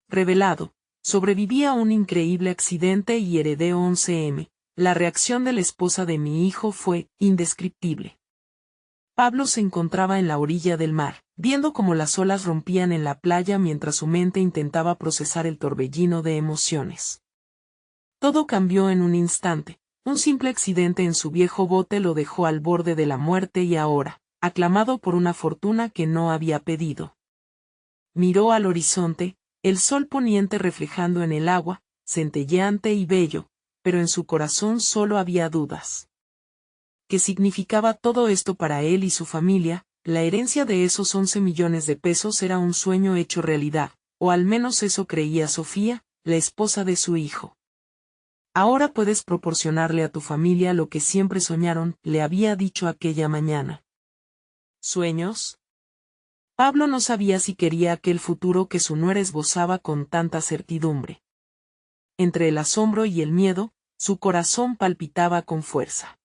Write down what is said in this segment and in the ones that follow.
revelado, sobreviví a un increíble accidente y heredé 11M. La reacción de la esposa de mi hijo fue indescriptible. Pablo se encontraba en la orilla del mar, viendo cómo las olas rompían en la playa mientras su mente intentaba procesar el torbellino de emociones. Todo cambió en un instante. Un simple accidente en su viejo bote lo dejó al borde de la muerte y ahora, aclamado por una fortuna que no había pedido. Miró al horizonte, el sol poniente reflejando en el agua, centelleante y bello, pero en su corazón solo había dudas. ¿Qué significaba todo esto para él y su familia? La herencia de esos 11 millones de pesos era un sueño hecho realidad, o al menos eso creía Sofía, la esposa de su hijo. Ahora puedes proporcionarle a tu familia lo que siempre soñaron, le había dicho aquella mañana. ¿Sueños? Pablo no sabía si quería aquel futuro que su nuera esbozaba con tanta certidumbre. Entre el asombro y el miedo, su corazón palpitaba con fuerza.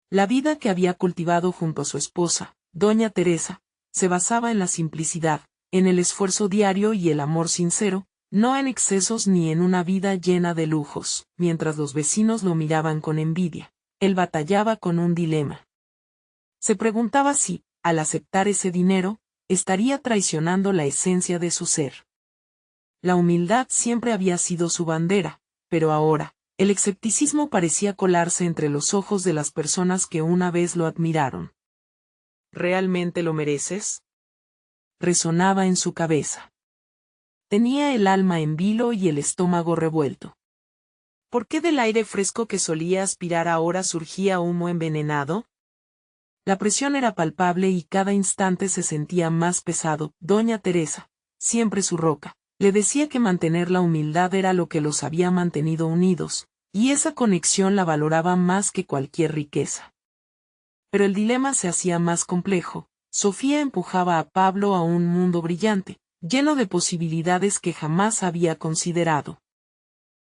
La vida que había cultivado junto a su esposa, doña Teresa, se basaba en la simplicidad, en el esfuerzo diario y el amor sincero, no en excesos ni en una vida llena de lujos. Mientras los vecinos lo miraban con envidia, él batallaba con un dilema. Se preguntaba si, al aceptar ese dinero, estaría traicionando la esencia de su ser. La humildad siempre había sido su bandera, pero ahora, el escepticismo parecía colarse entre los ojos de las personas que una vez lo admiraron. ¿Realmente lo mereces? Resonaba en su cabeza. Tenía el alma en vilo y el estómago revuelto. ¿Por qué del aire fresco que solía aspirar ahora surgía humo envenenado? La presión era palpable y cada instante se sentía más pesado. Doña Teresa, siempre su roca, le decía que mantener la humildad era lo que los había mantenido unidos, y esa conexión la valoraba más que cualquier riqueza. Pero el dilema se hacía más complejo. Sofía empujaba a Pablo a un mundo brillante, lleno de posibilidades que jamás había considerado.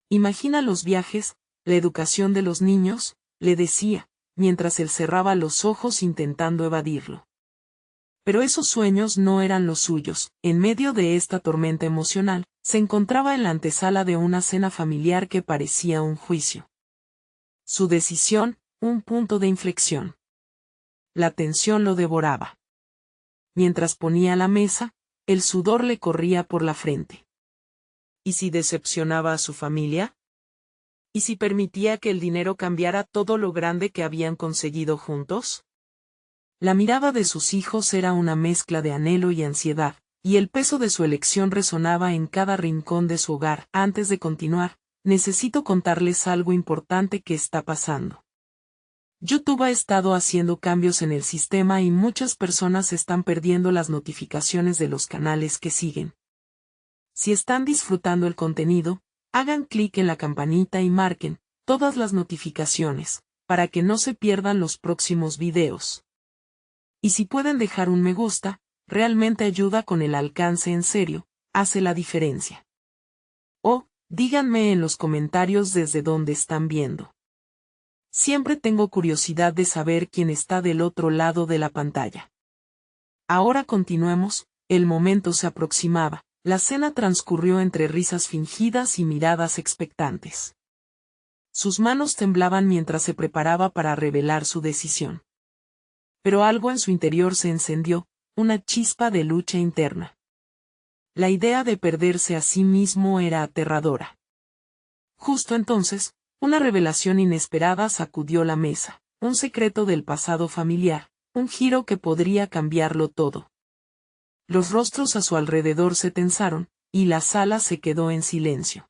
Imagina los viajes, la educación de los niños, le decía, mientras él cerraba los ojos intentando evadirlo. Pero esos sueños no eran los suyos. En medio de esta tormenta emocional, se encontraba en la antesala de una cena familiar que parecía un juicio. Su decisión, un punto de inflexión. La tensión lo devoraba. Mientras ponía la mesa, el sudor le corría por la frente. ¿Y si decepcionaba a su familia? ¿Y si permitía que el dinero cambiara todo lo grande que habían conseguido juntos? La mirada de sus hijos era una mezcla de anhelo y ansiedad, y el peso de su elección resonaba en cada rincón de su hogar. Antes de continuar, necesito contarles algo importante que está pasando. YouTube ha estado haciendo cambios en el sistema y muchas personas están perdiendo las notificaciones de los canales que siguen. Si están disfrutando el contenido, hagan clic en la campanita y marquen todas las notificaciones, para que no se pierdan los próximos videos. Y si pueden dejar un me gusta, realmente ayuda con el alcance en serio, hace la diferencia. O, díganme en los comentarios desde dónde están viendo. Siempre tengo curiosidad de saber quién está del otro lado de la pantalla. Ahora continuemos, el momento se aproximaba, la cena transcurrió entre risas fingidas y miradas expectantes. Sus manos temblaban mientras se preparaba para revelar su decisión. Pero algo en su interior se encendió, una chispa de lucha interna. La idea de perderse a sí mismo era aterradora. Justo entonces, una revelación inesperada sacudió la mesa, un secreto del pasado familiar, un giro que podría cambiarlo todo. Los rostros a su alrededor se tensaron, y la sala se quedó en silencio.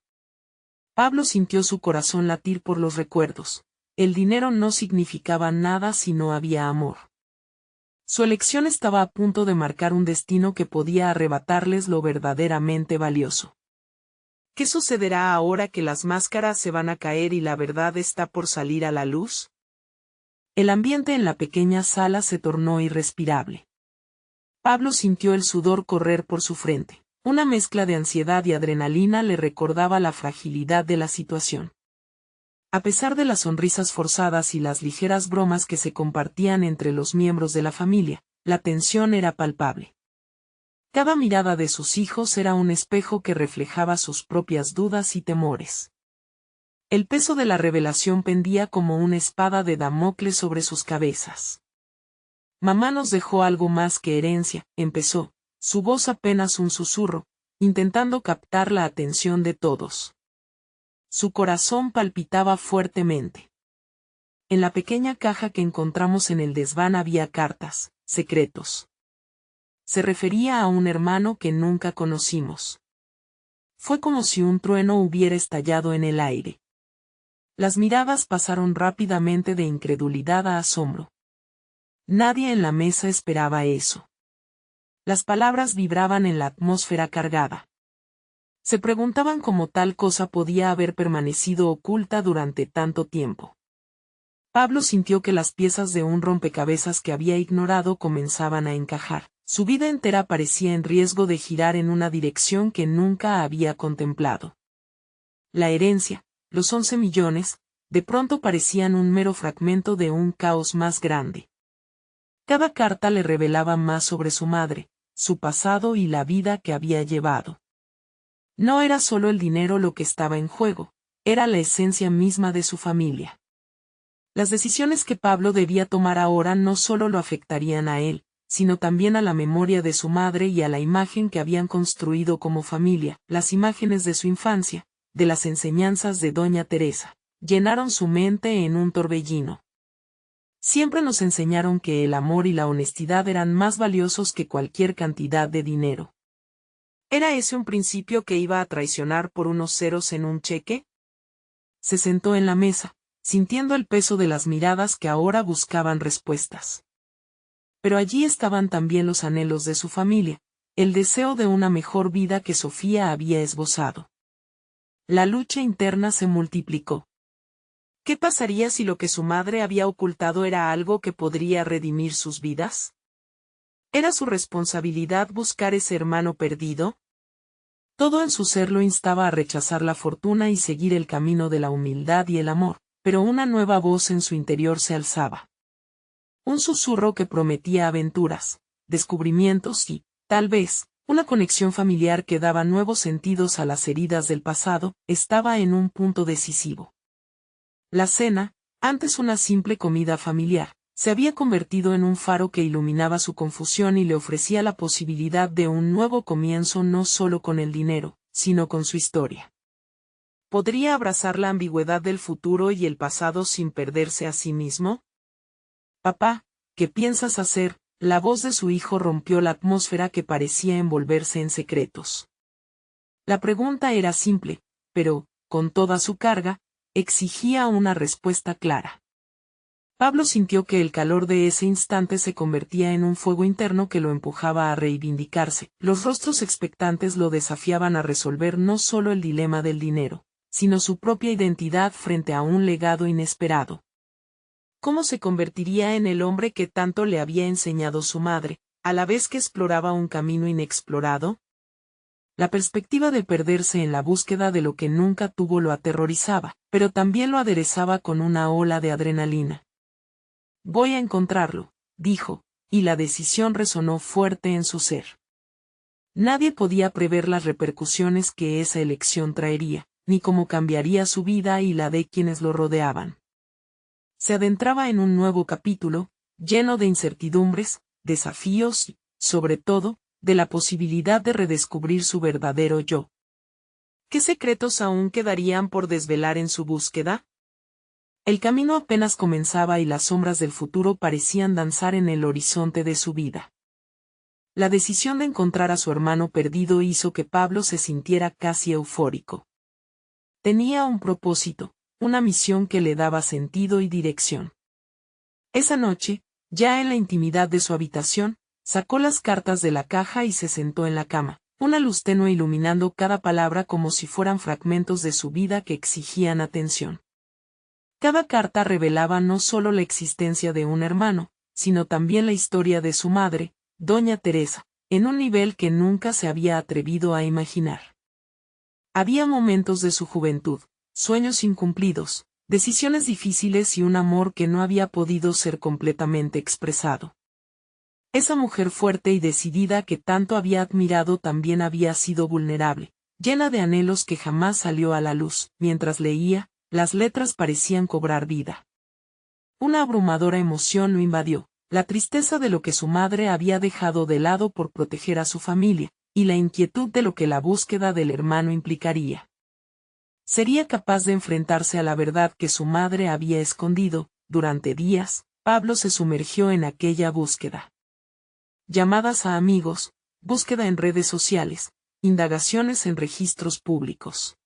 Pablo sintió su corazón latir por los recuerdos. El dinero no significaba nada si no había amor. Su elección estaba a punto de marcar un destino que podía arrebatarles lo verdaderamente valioso. ¿Qué sucederá ahora que las máscaras se van a caer y la verdad está por salir a la luz? El ambiente en la pequeña sala se tornó irrespirable. Pablo sintió el sudor correr por su frente. Una mezcla de ansiedad y adrenalina le recordaba la fragilidad de la situación. A pesar de las sonrisas forzadas y las ligeras bromas que se compartían entre los miembros de la familia, la tensión era palpable. Cada mirada de sus hijos era un espejo que reflejaba sus propias dudas y temores. El peso de la revelación pendía como una espada de Damocles sobre sus cabezas. Mamá nos dejó algo más que herencia, empezó, su voz apenas un susurro, intentando captar la atención de todos. Su corazón palpitaba fuertemente. En la pequeña caja que encontramos en el desván había cartas, secretos. Se refería a un hermano que nunca conocimos. Fue como si un trueno hubiera estallado en el aire. Las miradas pasaron rápidamente de incredulidad a asombro. Nadie en la mesa esperaba eso. Las palabras vibraban en la atmósfera cargada. Se preguntaban cómo tal cosa podía haber permanecido oculta durante tanto tiempo. Pablo sintió que las piezas de un rompecabezas que había ignorado comenzaban a encajar. Su vida entera parecía en riesgo de girar en una dirección que nunca había contemplado. La herencia, los 11 millones, de pronto parecían un mero fragmento de un caos más grande. Cada carta le revelaba más sobre su madre, su pasado y la vida que había llevado. No era solo el dinero lo que estaba en juego, era la esencia misma de su familia. Las decisiones que Pablo debía tomar ahora no solo lo afectarían a él, sino también a la memoria de su madre y a la imagen que habían construido como familia. Las imágenes de su infancia, de las enseñanzas de Doña Teresa, llenaron su mente en un torbellino. Siempre nos enseñaron que el amor y la honestidad eran más valiosos que cualquier cantidad de dinero. ¿Era ese un principio que iba a traicionar por unos ceros en un cheque? Se sentó en la mesa, sintiendo el peso de las miradas que ahora buscaban respuestas. Pero allí estaban también los anhelos de su familia, el deseo de una mejor vida que Sofía había esbozado. La lucha interna se multiplicó. ¿Qué pasaría si lo que su madre había ocultado era algo que podría redimir sus vidas? ¿Era su responsabilidad buscar ese hermano perdido? Todo en su ser lo instaba a rechazar la fortuna y seguir el camino de la humildad y el amor, pero una nueva voz en su interior se alzaba. Un susurro que prometía aventuras, descubrimientos y, tal vez, una conexión familiar que daba nuevos sentidos a las heridas del pasado, estaba en un punto decisivo. La cena, antes una simple comida familiar, se había convertido en un faro que iluminaba su confusión y le ofrecía la posibilidad de un nuevo comienzo no solo con el dinero, sino con su historia. ¿Podría abrazar la ambigüedad del futuro y el pasado sin perderse a sí mismo? Papá, ¿qué piensas hacer? La voz de su hijo rompió la atmósfera que parecía envolverse en secretos. La pregunta era simple, pero, con toda su carga, exigía una respuesta clara. Pablo sintió que el calor de ese instante se convertía en un fuego interno que lo empujaba a reivindicarse. Los rostros expectantes lo desafiaban a resolver no solo el dilema del dinero, sino su propia identidad frente a un legado inesperado. ¿Cómo se convertiría en el hombre que tanto le había enseñado su madre, a la vez que exploraba un camino inexplorado? La perspectiva de perderse en la búsqueda de lo que nunca tuvo lo aterrorizaba, pero también lo aderezaba con una ola de adrenalina. Voy a encontrarlo, dijo, y la decisión resonó fuerte en su ser. Nadie podía prever las repercusiones que esa elección traería, ni cómo cambiaría su vida y la de quienes lo rodeaban. Se adentraba en un nuevo capítulo, lleno de incertidumbres, desafíos y, sobre todo, de la posibilidad de redescubrir su verdadero yo. ¿Qué secretos aún quedarían por desvelar en su búsqueda? El camino apenas comenzaba y las sombras del futuro parecían danzar en el horizonte de su vida. La decisión de encontrar a su hermano perdido hizo que Pablo se sintiera casi eufórico. Tenía un propósito, una misión que le daba sentido y dirección. Esa noche, ya en la intimidad de su habitación, sacó las cartas de la caja y se sentó en la cama, una luz tenue iluminando cada palabra como si fueran fragmentos de su vida que exigían atención. Cada carta revelaba no solo la existencia de un hermano, sino también la historia de su madre, Doña Teresa, en un nivel que nunca se había atrevido a imaginar. Había momentos de su juventud, sueños incumplidos, decisiones difíciles y un amor que no había podido ser completamente expresado. Esa mujer fuerte y decidida que tanto había admirado también había sido vulnerable, llena de anhelos que jamás salió a la luz. Mientras leía, las letras parecían cobrar vida. Una abrumadora emoción lo invadió, la tristeza de lo que su madre había dejado de lado por proteger a su familia, y la inquietud de lo que la búsqueda del hermano implicaría. ¿Sería capaz de enfrentarse a la verdad que su madre había escondido? Durante días, Pablo se sumergió en aquella búsqueda. Llamadas a amigos, búsqueda en redes sociales, indagaciones en registros públicos.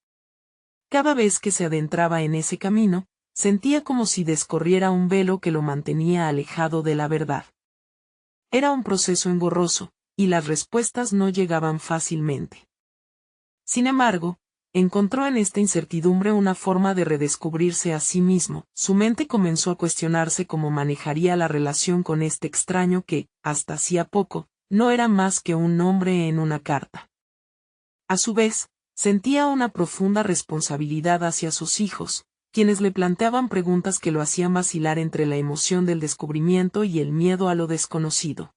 Cada vez que se adentraba en ese camino, sentía como si descorriera un velo que lo mantenía alejado de la verdad. Era un proceso engorroso, y las respuestas no llegaban fácilmente. Sin embargo, encontró en esta incertidumbre una forma de redescubrirse a sí mismo. Su mente comenzó a cuestionarse cómo manejaría la relación con este extraño que, hasta hacía poco, no era más que un nombre en una carta. A su vez, sentía una profunda responsabilidad hacia sus hijos, quienes le planteaban preguntas que lo hacían vacilar entre la emoción del descubrimiento y el miedo a lo desconocido.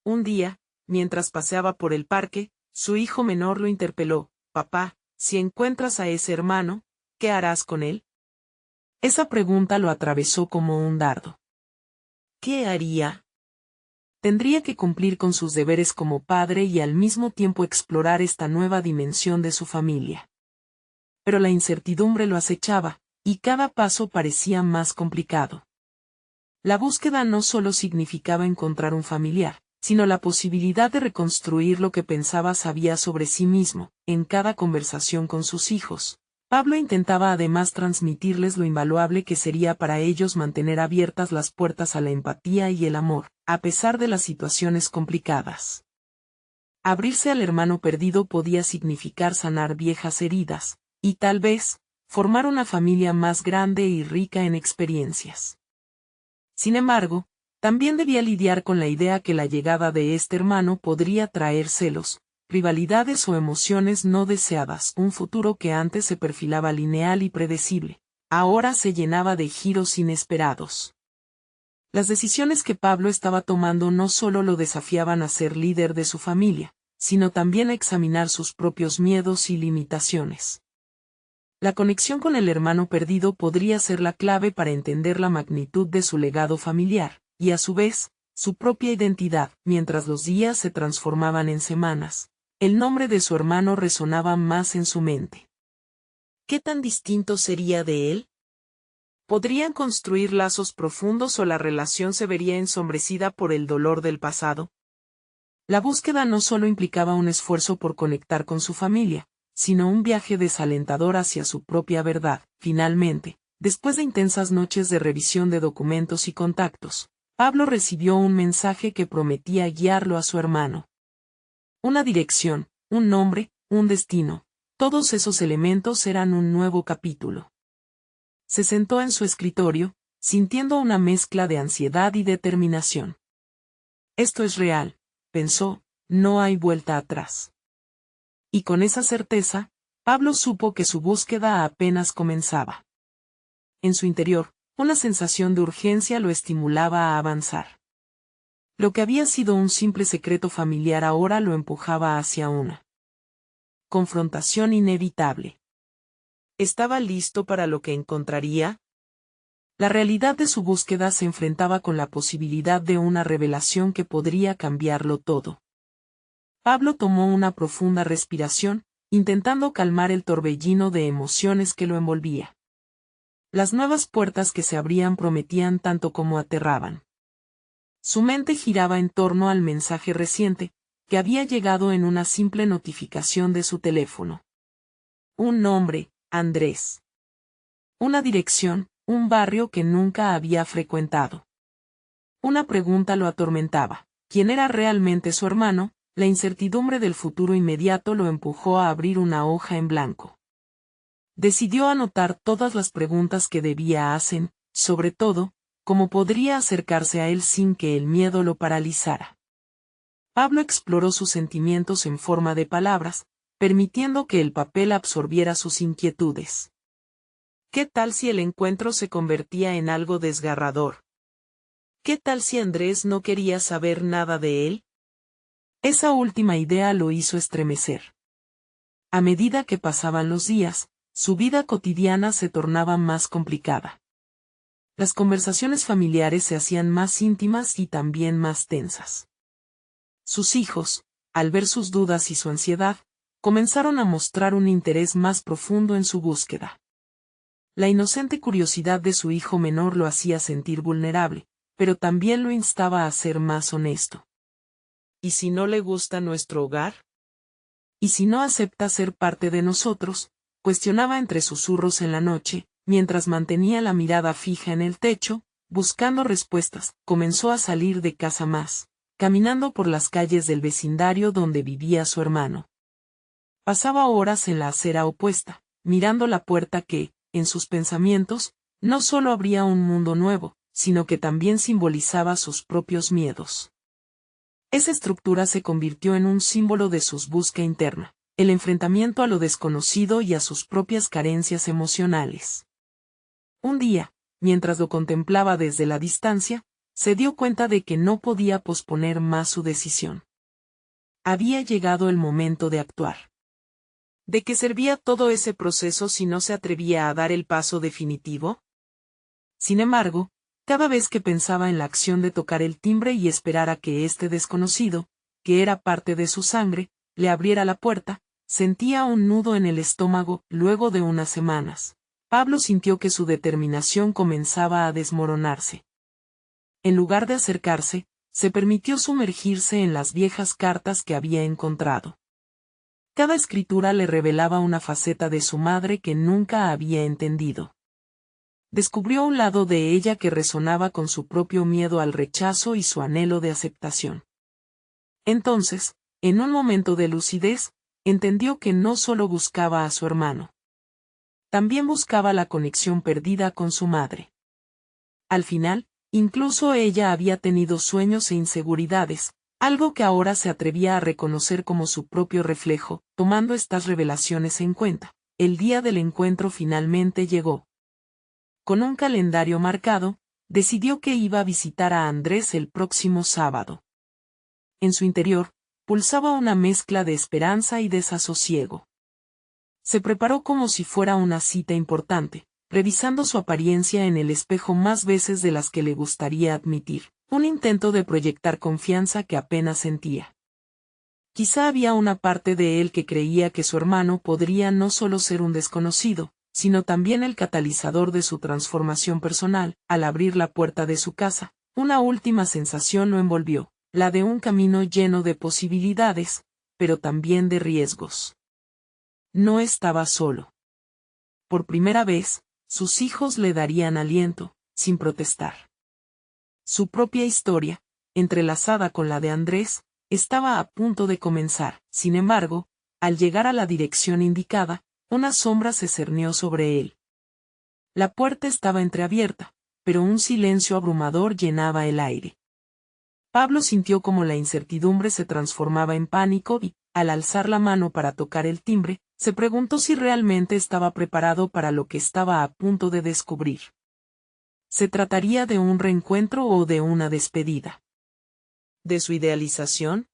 Un día, mientras paseaba por el parque, su hijo menor lo interpeló: «Papá, si encuentras a ese hermano, ¿qué harás con él?». Esa pregunta lo atravesó como un dardo. ¿Qué haría? Tendría que cumplir con sus deberes como padre y al mismo tiempo explorar esta nueva dimensión de su familia. Pero la incertidumbre lo acechaba, y cada paso parecía más complicado. La búsqueda no solo significaba encontrar un familiar, sino la posibilidad de reconstruir lo que pensaba sabía sobre sí mismo. En cada conversación con sus hijos, Pablo intentaba además transmitirles lo invaluable que sería para ellos mantener abiertas las puertas a la empatía y el amor, a pesar de las situaciones complicadas. Abrirse al hermano perdido podía significar sanar viejas heridas, y tal vez, formar una familia más grande y rica en experiencias. Sin embargo, también debía lidiar con la idea que la llegada de este hermano podría traer celos, rivalidades o emociones no deseadas. Un futuro que antes se perfilaba lineal y predecible, ahora se llenaba de giros inesperados. Las decisiones que Pablo estaba tomando no solo lo desafiaban a ser líder de su familia, sino también a examinar sus propios miedos y limitaciones. La conexión con el hermano perdido podría ser la clave para entender la magnitud de su legado familiar, y a su vez, su propia identidad. Mientras los días se transformaban en semanas, el nombre de su hermano resonaba más en su mente. ¿Qué tan distinto sería de él? ¿Podrían construir lazos profundos o la relación se vería ensombrecida por el dolor del pasado? La búsqueda no solo implicaba un esfuerzo por conectar con su familia, sino un viaje desalentador hacia su propia verdad. Finalmente, después de intensas noches de revisión de documentos y contactos, Pablo recibió un mensaje que prometía guiarlo a su hermano. Una dirección, un nombre, un destino, todos esos elementos eran un nuevo capítulo. Se sentó en su escritorio, sintiendo una mezcla de ansiedad y determinación. Esto es real, pensó, no hay vuelta atrás. Y con esa certeza, Pablo supo que su búsqueda apenas comenzaba. En su interior, una sensación de urgencia lo estimulaba a avanzar. Lo que había sido un simple secreto familiar ahora lo empujaba hacia una confrontación inevitable. ¿Estaba listo para lo que encontraría? La realidad de su búsqueda se enfrentaba con la posibilidad de una revelación que podría cambiarlo todo. Pablo tomó una profunda respiración, intentando calmar el torbellino de emociones que lo envolvía. Las nuevas puertas que se abrían prometían tanto como aterraban. Su mente giraba en torno al mensaje reciente, que había llegado en una simple notificación de su teléfono. Un nombre, Andrés. Una dirección, un barrio que nunca había frecuentado. Una pregunta lo atormentaba: ¿quién era realmente su hermano? La incertidumbre del futuro inmediato lo empujó a abrir una hoja en blanco. Decidió anotar todas las preguntas que debía hacer, sobre todo, cómo podría acercarse a él sin que el miedo lo paralizara. Pablo exploró sus sentimientos en forma de palabras, permitiendo que el papel absorbiera sus inquietudes. ¿Qué tal si el encuentro se convertía en algo desgarrador? ¿Qué tal si Andrés no quería saber nada de él? Esa última idea lo hizo estremecer. A medida que pasaban los días, su vida cotidiana se tornaba más complicada. Las conversaciones familiares se hacían más íntimas y también más tensas. Sus hijos, al ver sus dudas y su ansiedad, comenzaron a mostrar un interés más profundo en su búsqueda. La inocente curiosidad de su hijo menor lo hacía sentir vulnerable, pero también lo instaba a ser más honesto. ¿Y si no le gusta nuestro hogar? ¿Y si no acepta ser parte de nosotros? Cuestionaba entre susurros en la noche, mientras mantenía la mirada fija en el techo, buscando respuestas. Comenzó a salir de casa más, caminando por las calles del vecindario donde vivía su hermano. Pasaba horas en la acera opuesta, mirando la puerta que, en sus pensamientos, no solo abría un mundo nuevo, sino que también simbolizaba sus propios miedos. Esa estructura se convirtió en un símbolo de su búsqueda interna, el enfrentamiento a lo desconocido y a sus propias carencias emocionales. Un día, mientras lo contemplaba desde la distancia, se dio cuenta de que no podía posponer más su decisión. Había llegado el momento de actuar. ¿De qué servía todo ese proceso si no se atrevía a dar el paso definitivo? Sin embargo, cada vez que pensaba en la acción de tocar el timbre y esperar a que este desconocido, que era parte de su sangre, le abriera la puerta, sentía un nudo en el estómago. Luego de unas semanas, Pablo sintió que su determinación comenzaba a desmoronarse. En lugar de acercarse, se permitió sumergirse en las viejas cartas que había encontrado. Cada escritura le revelaba una faceta de su madre que nunca había entendido. Descubrió un lado de ella que resonaba con su propio miedo al rechazo y su anhelo de aceptación. Entonces, en un momento de lucidez, entendió que no solo buscaba a su hermano. También buscaba la conexión perdida con su madre. Al final, incluso ella había tenido sueños e inseguridades, algo que ahora se atrevía a reconocer como su propio reflejo. Tomando estas revelaciones en cuenta, el día del encuentro finalmente llegó. Con un calendario marcado, decidió que iba a visitar a Andrés el próximo sábado. En su interior, pulsaba una mezcla de esperanza y desasosiego. Se preparó como si fuera una cita importante, revisando su apariencia en el espejo más veces de las que le gustaría admitir, un intento de proyectar confianza que apenas sentía. Quizá había una parte de él que creía que su hermano podría no solo ser un desconocido, sino también el catalizador de su transformación personal. Al abrir la puerta de su casa, una última sensación lo envolvió, la de un camino lleno de posibilidades, pero también de riesgos. No estaba solo. Por primera vez, sus hijos le darían aliento, sin protestar. Su propia historia, entrelazada con la de Andrés, estaba a punto de comenzar. Sin embargo, al llegar a la dirección indicada, una sombra se cernió sobre él. La puerta estaba entreabierta, pero un silencio abrumador llenaba el aire. Pablo sintió como la incertidumbre se transformaba en pánico y, al alzar la mano para tocar el timbre, se preguntó si realmente estaba preparado para lo que estaba a punto de descubrir. ¿Se trataría de un reencuentro o de una despedida? ¿De su idealización?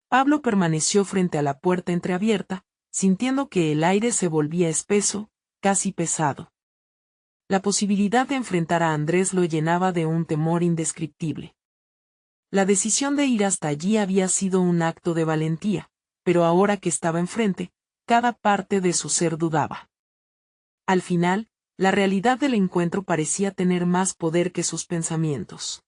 Pablo permaneció frente a la puerta entreabierta, sintiendo que el aire se volvía espeso, casi pesado. La posibilidad de enfrentar a Andrés lo llenaba de un temor indescriptible. La decisión de ir hasta allí había sido un acto de valentía, pero ahora que estaba enfrente, cada parte de su ser dudaba. Al final, la realidad del encuentro parecía tener más poder que sus pensamientos.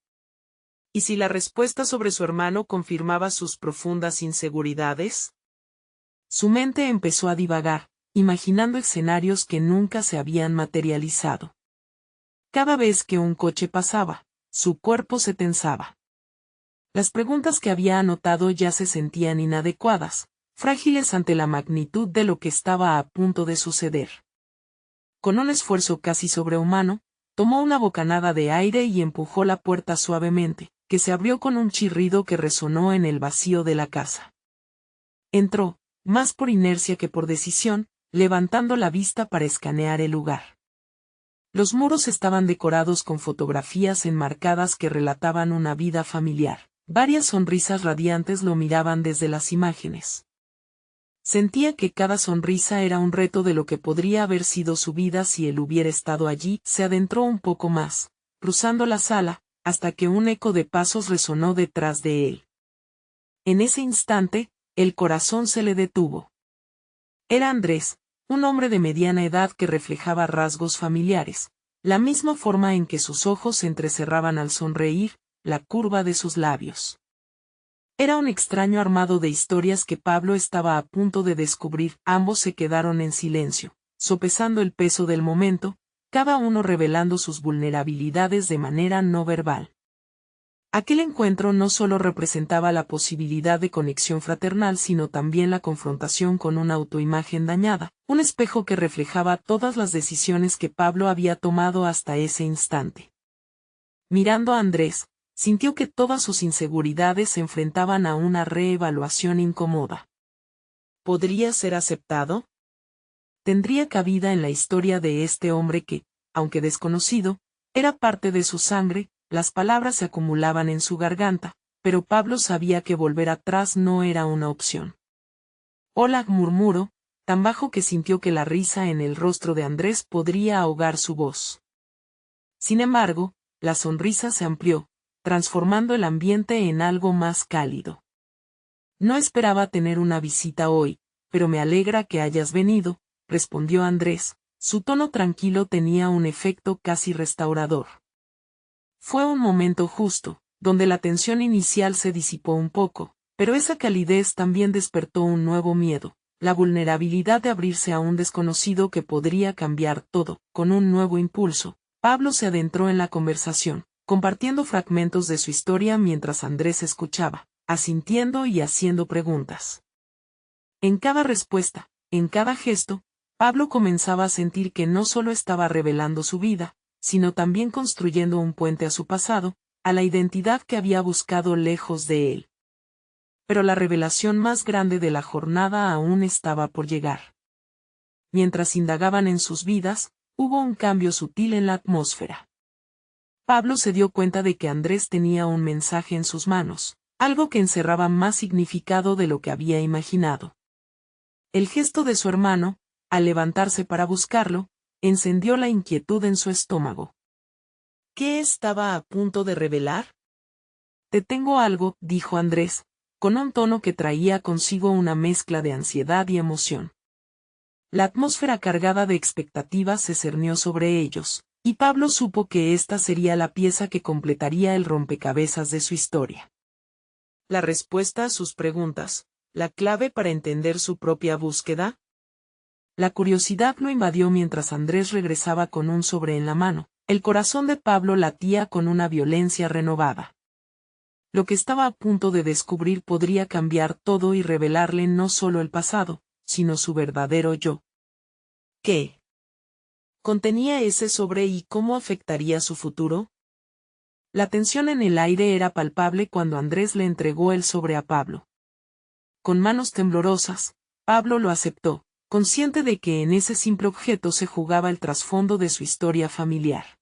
¿Y si la respuesta sobre su hermano confirmaba sus profundas inseguridades? Su mente empezó a divagar, imaginando escenarios que nunca se habían materializado. Cada vez que un coche pasaba, su cuerpo se tensaba. Las preguntas que había anotado ya se sentían inadecuadas, frágiles ante la magnitud de lo que estaba a punto de suceder. Con un esfuerzo casi sobrehumano, tomó una bocanada de aire y empujó la puerta suavemente, que se abrió con un chirrido que resonó en el vacío de la casa. Entró, más por inercia que por decisión, levantando la vista para escanear el lugar. Los muros estaban decorados con fotografías enmarcadas que relataban una vida familiar. Varias sonrisas radiantes lo miraban desde las imágenes. Sentía que cada sonrisa era un reto de lo que podría haber sido su vida si él hubiera estado allí. Se adentró un poco más, cruzando la sala, hasta que un eco de pasos resonó detrás de él. En ese instante, el corazón se le detuvo. Era Andrés, un hombre de mediana edad que reflejaba rasgos familiares, la misma forma en que sus ojos se entrecerraban al sonreír, la curva de sus labios. Era un extraño armado de historias que Pablo estaba a punto de descubrir. Ambos se quedaron en silencio, sopesando el peso del momento, cada uno revelando sus vulnerabilidades de manera no verbal. Aquel encuentro no solo representaba la posibilidad de conexión fraternal, sino también la confrontación con una autoimagen dañada, un espejo que reflejaba todas las decisiones que Pablo había tomado hasta ese instante. Mirando a Andrés, sintió que todas sus inseguridades se enfrentaban a una reevaluación incómoda. ¿Podría ser aceptado? ¿Tendría cabida en la historia de este hombre que, aunque desconocido, era parte de su sangre? Las palabras se acumulaban en su garganta, pero Pablo sabía que volver atrás no era una opción. Hola, murmuró, tan bajo que sintió que la risa en el rostro de Andrés podría ahogar su voz. Sin embargo, la sonrisa se amplió, transformando el ambiente en algo más cálido. No esperaba tener una visita hoy, pero me alegra que hayas venido, respondió Andrés. Su tono tranquilo tenía un efecto casi restaurador. Fue un momento justo, donde la tensión inicial se disipó un poco, pero esa calidez también despertó un nuevo miedo, la vulnerabilidad de abrirse a un desconocido que podría cambiar todo. Con un nuevo impulso, Pablo se adentró en la conversación, compartiendo fragmentos de su historia mientras Andrés escuchaba, asintiendo y haciendo preguntas. En cada respuesta, en cada gesto, Pablo comenzaba a sentir que no solo estaba revelando su vida, sino también construyendo un puente a su pasado, a la identidad que había buscado lejos de él. Pero la revelación más grande de la jornada aún estaba por llegar. Mientras indagaban en sus vidas, hubo un cambio sutil en la atmósfera. Pablo se dio cuenta de que Andrés tenía un mensaje en sus manos, algo que encerraba más significado de lo que había imaginado. El gesto de su hermano, al levantarse para buscarlo, encendió la inquietud en su estómago. ¿Qué estaba a punto de revelar? Te tengo algo, dijo Andrés, con un tono que traía consigo una mezcla de ansiedad y emoción. La atmósfera cargada de expectativas se cernió sobre ellos, y Pablo supo que esta sería la pieza que completaría el rompecabezas de su historia. La respuesta a sus preguntas, la clave para entender su propia búsqueda. La curiosidad lo invadió mientras Andrés regresaba con un sobre en la mano. El corazón de Pablo latía con una violencia renovada. Lo que estaba a punto de descubrir podría cambiar todo y revelarle no solo el pasado, sino su verdadero yo. ¿Qué contenía ese sobre y cómo afectaría su futuro? La tensión en el aire era palpable cuando Andrés le entregó el sobre a Pablo. Con manos temblorosas, Pablo lo aceptó, consciente de que en ese simple objeto se jugaba el trasfondo de su historia familiar.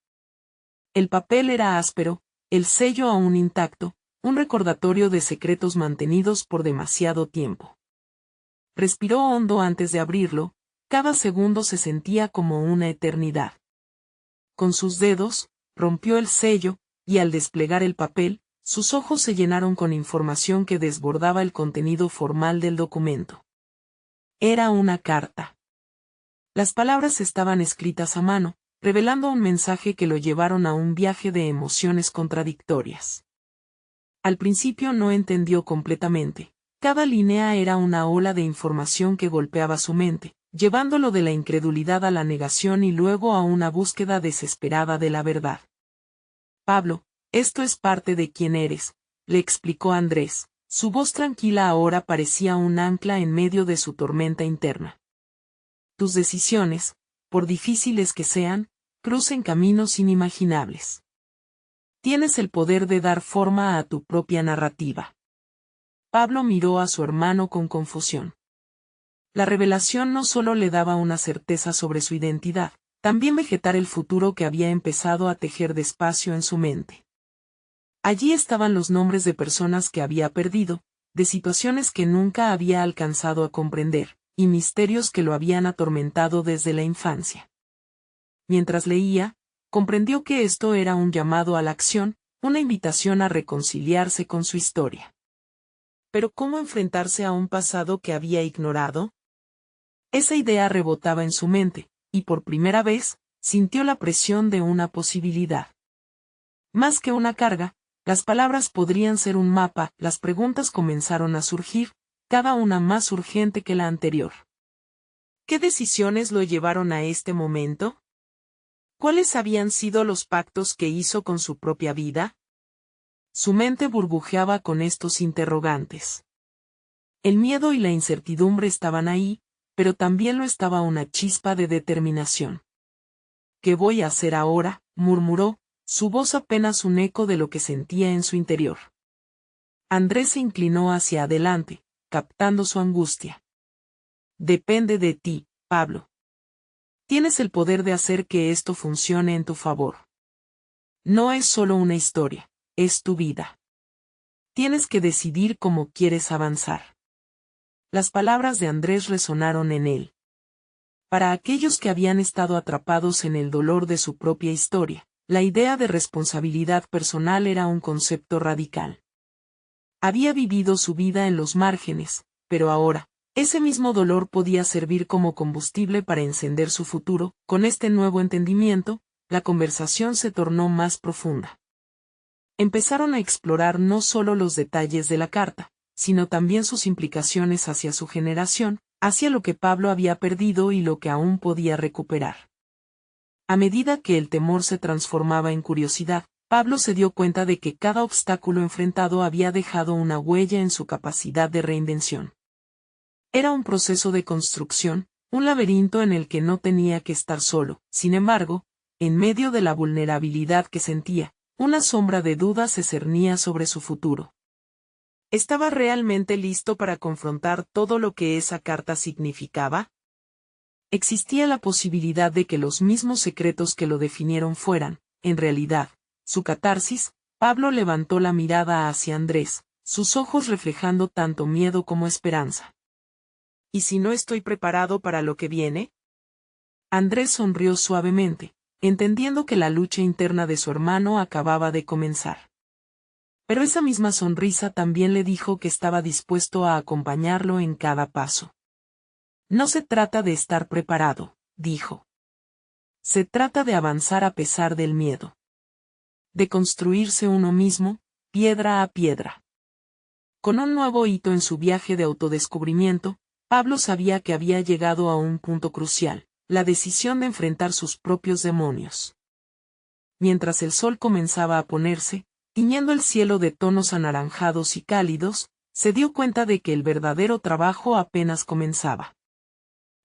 El papel era áspero, el sello aún intacto, un recordatorio de secretos mantenidos por demasiado tiempo. Respiró hondo antes de abrirlo, cada segundo se sentía como una eternidad. Con sus dedos, rompió el sello, y al desplegar el papel, sus ojos se llenaron con información que desbordaba el contenido formal del documento. Era una carta. Las palabras estaban escritas a mano, revelando un mensaje que lo llevaron a un viaje de emociones contradictorias. Al principio no entendió completamente. Cada línea era una ola de información que golpeaba su mente, llevándolo de la incredulidad a la negación y luego a una búsqueda desesperada de la verdad. Pablo, esto es parte de quién eres, le explicó Andrés. Su voz tranquila ahora parecía un ancla en medio de su tormenta interna. Tus decisiones, por difíciles que sean, crucen caminos inimaginables. Tienes el poder de dar forma a tu propia narrativa. Pablo miró a su hermano con confusión. La revelación no solo le daba una certeza sobre su identidad, También vegetar el futuro que había empezado a tejer despacio en su mente. Allí estaban los nombres de personas que había perdido, de situaciones que nunca había alcanzado a comprender, y misterios que lo habían atormentado desde la infancia. Mientras leía, comprendió que esto era un llamado a la acción, una invitación a reconciliarse con su historia. Pero ¿cómo enfrentarse a un pasado que había ignorado? Esa idea rebotaba en su mente, y por primera vez, sintió la presión de una posibilidad. Más que una carga, las palabras podrían ser un mapa. Las preguntas comenzaron a surgir, cada una más urgente que la anterior. ¿Qué decisiones lo llevaron a este momento? ¿Cuáles habían sido los pactos que hizo con su propia vida? Su mente burbujeaba con estos interrogantes. El miedo y la incertidumbre estaban ahí, pero también lo estaba una chispa de determinación. ¿Qué voy a hacer ahora?, murmuró, su voz apenas un eco de lo que sentía en su interior. Andrés se inclinó hacia adelante, captando su angustia. Depende de ti, Pablo. Tienes el poder de hacer que esto funcione en tu favor. No es solo una historia, es tu vida. Tienes que decidir cómo quieres avanzar. Las palabras de Andrés resonaron en él. Para aquellos que habían estado atrapados en el dolor de su propia historia, la idea de responsabilidad personal era un concepto radical. Había vivido su vida en los márgenes, pero ahora, ese mismo dolor podía servir como combustible para encender su futuro. Con este nuevo entendimiento, la conversación se tornó más profunda. Empezaron a explorar no solo los detalles de la carta, sino también sus implicaciones hacia su generación, hacia lo que Pablo había perdido y lo que aún podía recuperar. A medida que el temor se transformaba en curiosidad, Pablo se dio cuenta de que cada obstáculo enfrentado había dejado una huella en su capacidad de reinvención. Era un proceso de construcción, un laberinto en el que no tenía que estar solo. Sin embargo, en medio de la vulnerabilidad que sentía, una sombra de duda se cernía sobre su futuro. ¿Estaba realmente listo para confrontar todo lo que esa carta significaba? Existía la posibilidad de que los mismos secretos que lo definieron fueran, en realidad, su catarsis. Pablo levantó la mirada hacia Andrés, sus ojos reflejando tanto miedo como esperanza. ¿Y si no estoy preparado para lo que viene? Andrés sonrió suavemente, entendiendo que la lucha interna de su hermano acababa de comenzar. Pero esa misma sonrisa también le dijo que estaba dispuesto a acompañarlo en cada paso. No se trata de estar preparado, dijo. Se trata de avanzar a pesar del miedo. De construirse uno mismo, piedra a piedra. Con un nuevo hito en su viaje de autodescubrimiento, Pablo sabía que había llegado a un punto crucial, la decisión de enfrentar sus propios demonios. Mientras el sol comenzaba a ponerse, tiñendo el cielo de tonos anaranjados y cálidos, se dio cuenta de que el verdadero trabajo apenas comenzaba.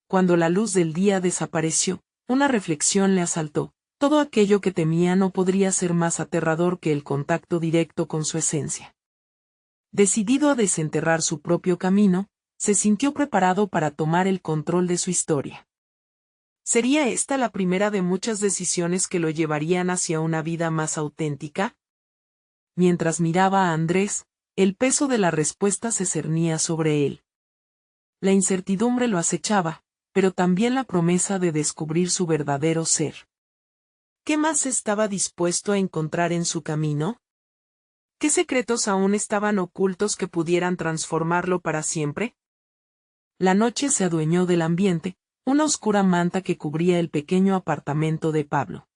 Cuando la luz del día desapareció, una reflexión le asaltó: todo aquello que temía no podría ser más aterrador que el contacto directo con su esencia. Decidido a desenterrar su propio camino, se sintió preparado para tomar el control de su historia. ¿Sería esta la primera de muchas decisiones que lo llevarían hacia una vida más auténtica? Mientras miraba a Andrés, el peso de la respuesta se cernía sobre él. La incertidumbre lo acechaba, pero también la promesa de descubrir su verdadero ser. ¿Qué más estaba dispuesto a encontrar en su camino? ¿Qué secretos aún estaban ocultos que pudieran transformarlo para siempre? La noche se adueñó del ambiente, una oscura manta que cubría el pequeño apartamento de Pablo.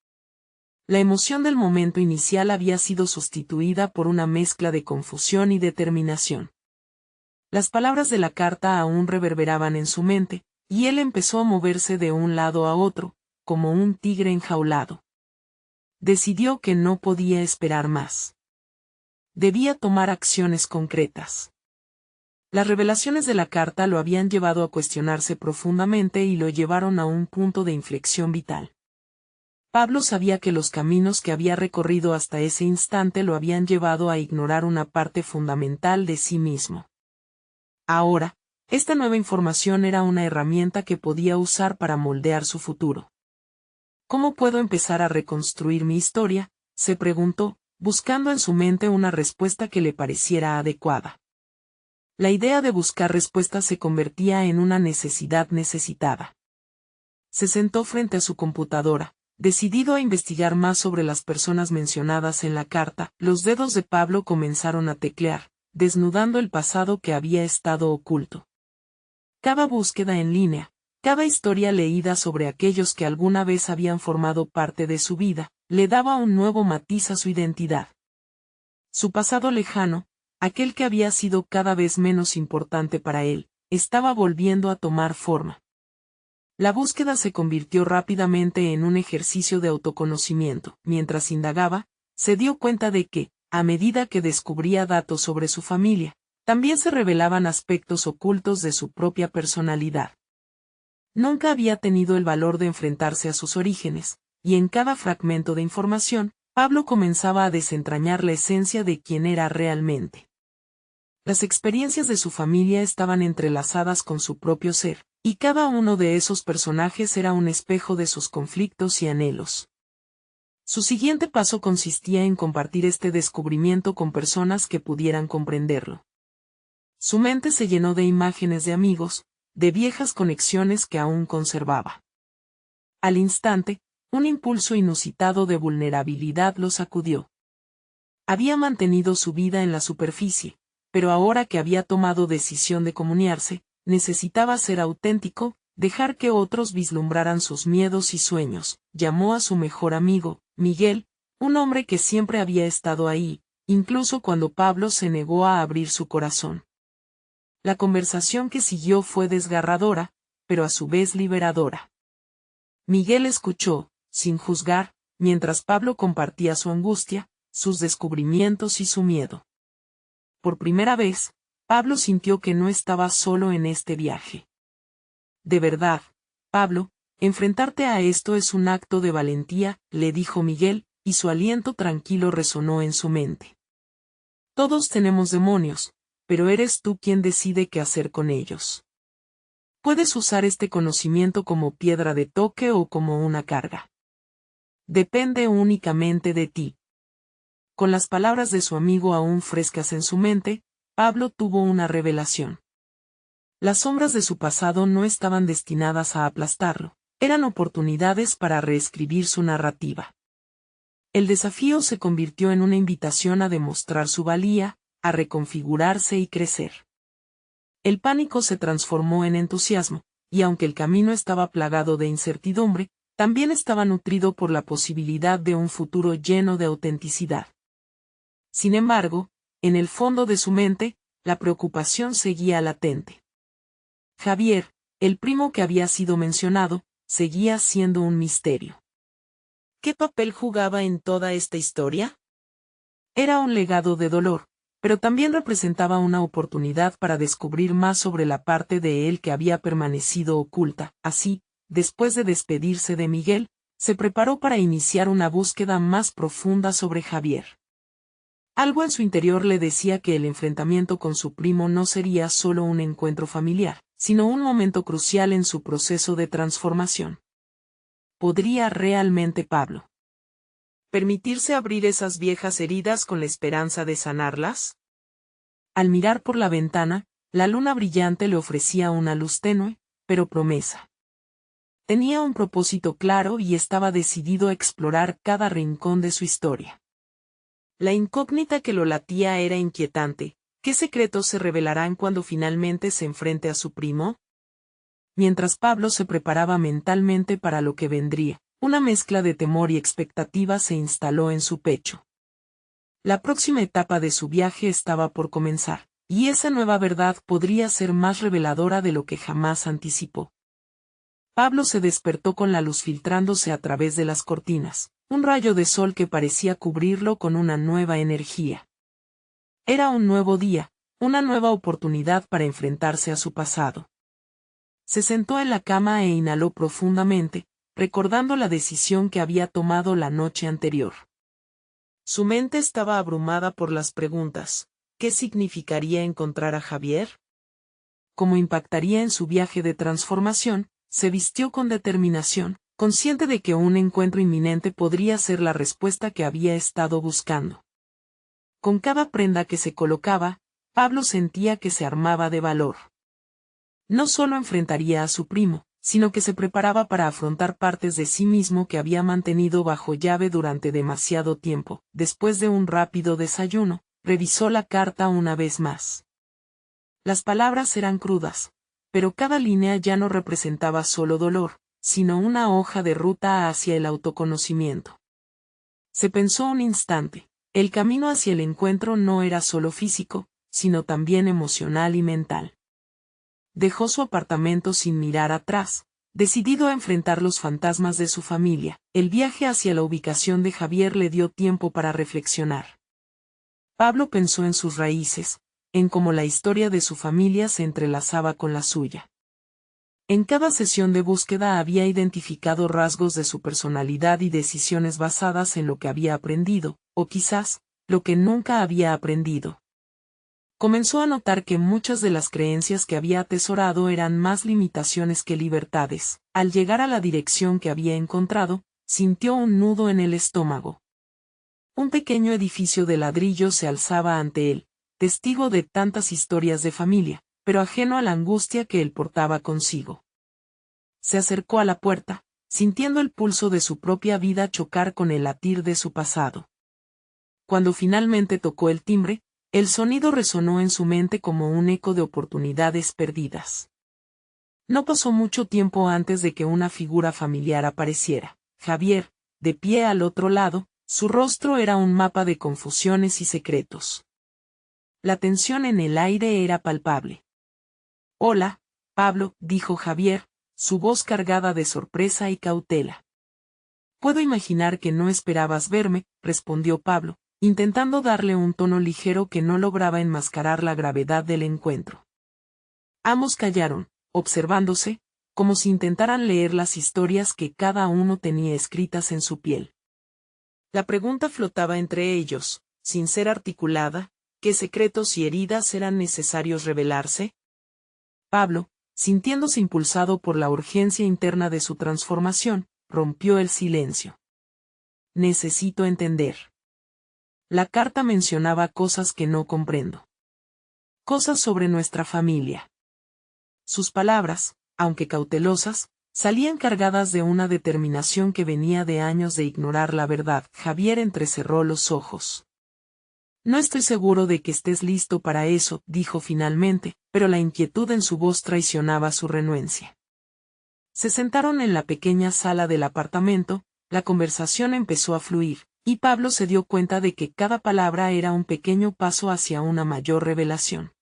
La emoción del momento inicial había sido sustituida por una mezcla de confusión y determinación. Las palabras de la carta aún reverberaban en su mente, y él empezó a moverse de un lado a otro, como un tigre enjaulado. Decidió que no podía esperar más. Debía tomar acciones concretas. Las revelaciones de la carta lo habían llevado a cuestionarse profundamente y lo llevaron a un punto de inflexión vital. Pablo sabía que los caminos que había recorrido hasta ese instante lo habían llevado a ignorar una parte fundamental de sí mismo. Ahora, esta nueva información era una herramienta que podía usar para moldear su futuro. ¿Cómo puedo empezar a reconstruir mi historia?, se preguntó, buscando en su mente una respuesta que le pareciera adecuada. La idea de buscar respuestas se convertía en una necesidad necesitada. Se sentó frente a su computadora, decidido a investigar más sobre las personas mencionadas en la carta. Los dedos de Pablo comenzaron a teclear, desnudando el pasado que había estado oculto. Cada búsqueda en línea, cada historia leída sobre aquellos que alguna vez habían formado parte de su vida, le daba un nuevo matiz a su identidad. Su pasado lejano, aquel que había sido cada vez menos importante para él, estaba volviendo a tomar forma. La búsqueda se convirtió rápidamente en un ejercicio de autoconocimiento. Mientras indagaba, se dio cuenta de que, a medida que descubría datos sobre su familia, también se revelaban aspectos ocultos de su propia personalidad. Nunca había tenido el valor de enfrentarse a sus orígenes, y en cada fragmento de información, Pablo comenzaba a desentrañar la esencia de quién era realmente. Las experiencias de su familia estaban entrelazadas con su propio ser, y cada uno de esos personajes era un espejo de sus conflictos y anhelos. Su siguiente paso consistía en compartir este descubrimiento con personas que pudieran comprenderlo. Su mente se llenó de imágenes de amigos, de viejas conexiones que aún conservaba. Al instante, un impulso inusitado de vulnerabilidad lo sacudió. Había mantenido su vida en la superficie, pero ahora que había tomado decisión de comunicarse, necesitaba ser auténtico, dejar que otros vislumbraran sus miedos y sueños. Llamó a su mejor amigo, Miguel, un hombre que siempre había estado ahí, incluso cuando Pablo se negó a abrir su corazón. La conversación que siguió fue desgarradora, pero a su vez liberadora. Miguel escuchó, sin juzgar, mientras Pablo compartía su angustia, sus descubrimientos y su miedo. Por primera vez, Pablo sintió que no estaba solo en este viaje. De verdad, Pablo, enfrentarte a esto es un acto de valentía, le dijo Miguel, y su aliento tranquilo resonó en su mente. Todos tenemos demonios, pero eres tú quien decide qué hacer con ellos. Puedes usar este conocimiento como piedra de toque o como una carga. Depende únicamente de ti. Con las palabras de su amigo aún frescas en su mente, Pablo tuvo una revelación. Las sombras de su pasado no estaban destinadas a aplastarlo, eran oportunidades para reescribir su narrativa. El desafío se convirtió en una invitación a demostrar su valía, a reconfigurarse y crecer. El pánico se transformó en entusiasmo, y aunque el camino estaba plagado de incertidumbre, también estaba nutrido por la posibilidad de un futuro lleno de autenticidad. Sin embargo, en el fondo de su mente, la preocupación seguía latente. Javier, el primo que había sido mencionado, seguía siendo un misterio. ¿Qué papel jugaba en toda esta historia? Era un legado de dolor, pero también representaba una oportunidad para descubrir más sobre la parte de él que había permanecido oculta. Así, después de despedirse de Miguel, se preparó para iniciar una búsqueda más profunda sobre Javier. Algo en su interior le decía que el enfrentamiento con su primo no sería solo un encuentro familiar, sino un momento crucial en su proceso de transformación. ¿Podría realmente Pablo permitirse abrir esas viejas heridas con la esperanza de sanarlas? Al mirar por la ventana, la luna brillante le ofrecía una luz tenue, pero promesa. Tenía un propósito claro y estaba decidido a explorar cada rincón de su historia. La incógnita que lo latía era inquietante. ¿Qué secretos se revelarán cuando finalmente se enfrente a su primo? Mientras Pablo se preparaba mentalmente para lo que vendría, una mezcla de temor y expectativa se instaló en su pecho. La próxima etapa de su viaje estaba por comenzar, y esa nueva verdad podría ser más reveladora de lo que jamás anticipó. Pablo se despertó con la luz filtrándose a través de las cortinas, un rayo de sol que parecía cubrirlo con una nueva energía. Era un nuevo día, una nueva oportunidad para enfrentarse a su pasado. Se sentó en la cama e inhaló profundamente, recordando la decisión que había tomado la noche anterior. Su mente estaba abrumada por las preguntas. ¿Qué significaría encontrar a Javier? ¿Cómo impactaría en su viaje de transformación? Se vistió con determinación, consciente de que un encuentro inminente podría ser la respuesta que había estado buscando. Con cada prenda que se colocaba, Pablo sentía que se armaba de valor. No solo enfrentaría a su primo, sino que se preparaba para afrontar partes de sí mismo que había mantenido bajo llave durante demasiado tiempo. Después de un rápido desayuno, revisó la carta una vez más. Las palabras eran crudas, pero cada línea ya no representaba solo dolor, sino una hoja de ruta hacia el autoconocimiento. Se pensó un instante, el camino hacia el encuentro no era solo físico, sino también emocional y mental. Dejó su apartamento sin mirar atrás, decidido a enfrentar los fantasmas de su familia. El viaje hacia la ubicación de Javier le dio tiempo para reflexionar. Pablo pensó en sus raíces, en cómo la historia de su familia se entrelazaba con la suya. En cada sesión de búsqueda había identificado rasgos de su personalidad y decisiones basadas en lo que había aprendido, o quizás, lo que nunca había aprendido. Comenzó a notar que muchas de las creencias que había atesorado eran más limitaciones que libertades. Al llegar a la dirección que había encontrado, sintió un nudo en el estómago. Un pequeño edificio de ladrillo se alzaba ante él, testigo de tantas historias de familia, pero ajeno a la angustia que él portaba consigo. Se acercó a la puerta, sintiendo el pulso de su propia vida chocar con el latir de su pasado. Cuando finalmente tocó el timbre, el sonido resonó en su mente como un eco de oportunidades perdidas. No pasó mucho tiempo antes de que una figura familiar apareciera. Javier, de pie al otro lado, su rostro era un mapa de confusiones y secretos. La tensión en el aire era palpable. «Hola, Pablo», dijo Javier, su voz cargada de sorpresa y cautela. «Puedo imaginar que no esperabas verme», respondió Pablo, intentando darle un tono ligero que no lograba enmascarar la gravedad del encuentro. Ambos callaron, observándose, como si intentaran leer las historias que cada uno tenía escritas en su piel. La pregunta flotaba entre ellos, sin ser articulada: ¿qué secretos y heridas eran necesarios revelarse? Pablo, sintiéndose impulsado por la urgencia interna de su transformación, rompió el silencio. «Necesito entender. La carta mencionaba cosas que no comprendo. Cosas sobre nuestra familia». Sus palabras, aunque cautelosas, salían cargadas de una determinación que venía de años de ignorar la verdad. Javier entrecerró los ojos. «No estoy seguro de que estés listo para eso», dijo finalmente, pero la inquietud en su voz traicionaba su renuencia. Se sentaron en la pequeña sala del apartamento, la conversación empezó a fluir, y Pablo se dio cuenta de que cada palabra era un pequeño paso hacia una mayor revelación.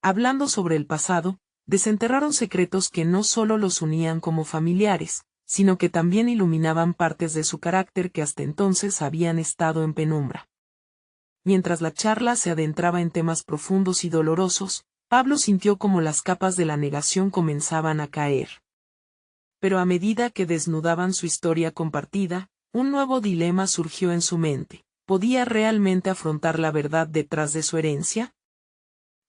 Hablando sobre el pasado, desenterraron secretos que no solo los unían como familiares, sino que también iluminaban partes de su carácter que hasta entonces habían estado en penumbra. Mientras la charla se adentraba en temas profundos y dolorosos, Pablo sintió como las capas de la negación comenzaban a caer. Pero a medida que desnudaban su historia compartida, un nuevo dilema surgió en su mente. ¿Podía realmente afrontar la verdad detrás de su herencia?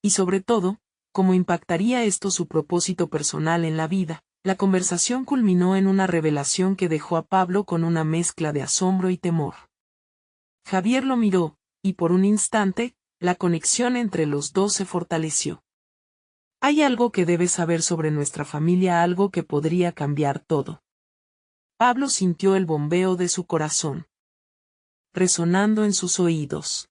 Y sobre todo, ¿cómo impactaría esto su propósito personal en la vida? La conversación culminó en una revelación que dejó a Pablo con una mezcla de asombro y temor. Javier lo miró, y por un instante, la conexión entre los dos se fortaleció. «Hay algo que debes saber sobre nuestra familia, algo que podría cambiar todo». Pablo sintió el bombeo de su corazón resonando en sus oídos.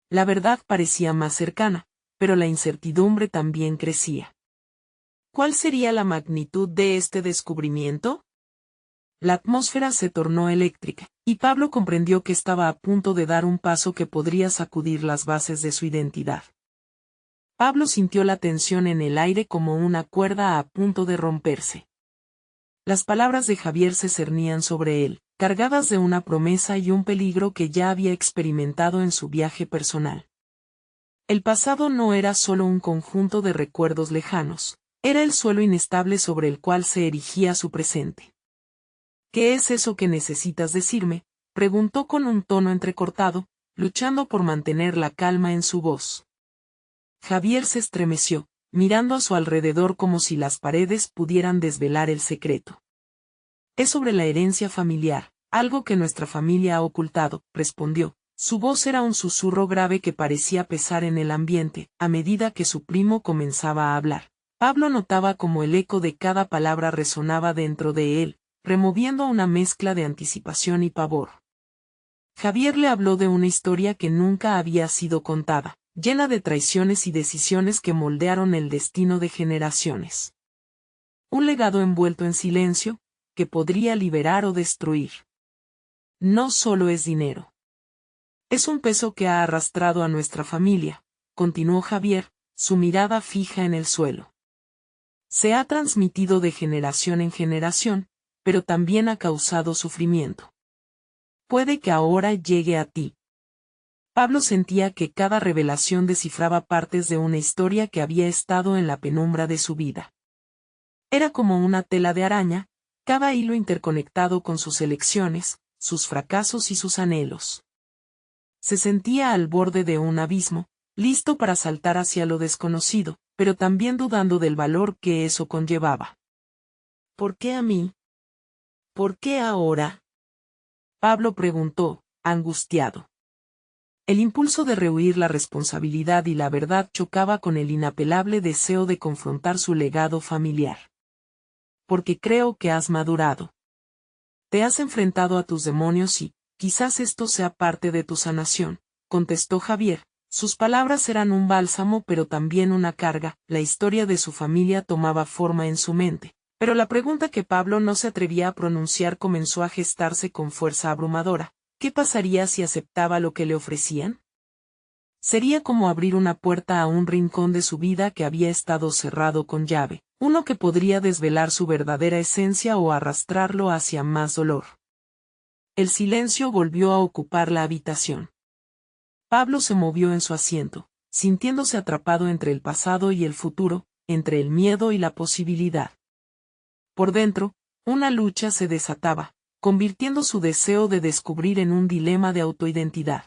La verdad parecía más cercana, pero la incertidumbre también crecía. ¿Cuál sería la magnitud de este descubrimiento? La atmósfera se tornó eléctrica, y Pablo comprendió que estaba a punto de dar un paso que podría sacudir las bases de su identidad. Pablo sintió la tensión en el aire como una cuerda a punto de romperse. Las palabras de Javier se cernían sobre él, cargadas de una promesa y un peligro que ya había experimentado en su viaje personal. El pasado no era solo un conjunto de recuerdos lejanos, era el suelo inestable sobre el cual se erigía su presente. «¿Qué es eso que necesitas decirme?», preguntó con un tono entrecortado, luchando por mantener la calma en su voz. Javier se estremeció, mirando a su alrededor como si las paredes pudieran desvelar el secreto. Es sobre la herencia familiar, algo que nuestra familia ha ocultado, respondió. Su voz era un susurro grave que parecía pesar en el ambiente, a medida que su primo comenzaba a hablar. Pablo notaba cómo el eco de cada palabra resonaba dentro de él, removiendo una mezcla de anticipación y pavor. Javier le habló de una historia que nunca había sido contada, llena de traiciones y decisiones que moldearon el destino de generaciones. Un legado envuelto en silencio, que podría liberar o destruir. No solo es dinero. Es un peso que ha arrastrado a nuestra familia, continuó Javier, su mirada fija en el suelo. Se ha transmitido de generación en generación, pero también ha causado sufrimiento. Puede que ahora llegue a ti. Pablo sentía que cada revelación descifraba partes de una historia que había estado en la penumbra de su vida. Era como una tela de araña, cada hilo interconectado con sus elecciones, sus fracasos y sus anhelos. Se sentía al borde de un abismo, listo para saltar hacia lo desconocido, pero también dudando del valor que eso conllevaba. ¿Por qué a mí? ¿Por qué ahora? Pablo preguntó, angustiado. El impulso de rehuir la responsabilidad y la verdad chocaba con el inapelable deseo de confrontar su legado familiar. Porque creo que has madurado. Te has enfrentado a tus demonios y, quizás esto sea parte de tu sanación, contestó Javier. Sus palabras eran un bálsamo pero también una carga. La historia de su familia tomaba forma en su mente, pero la pregunta que Pablo no se atrevía a pronunciar comenzó a gestarse con fuerza abrumadora. ¿Qué pasaría si aceptaba lo que le ofrecían? Sería como abrir una puerta a un rincón de su vida que había estado cerrado con llave, uno que podría desvelar su verdadera esencia o arrastrarlo hacia más dolor. El silencio volvió a ocupar la habitación. Pablo se movió en su asiento, sintiéndose atrapado entre el pasado y el futuro, entre el miedo y la posibilidad. Por dentro, una lucha se desataba, convirtiendo su deseo de descubrir en un dilema de autoidentidad.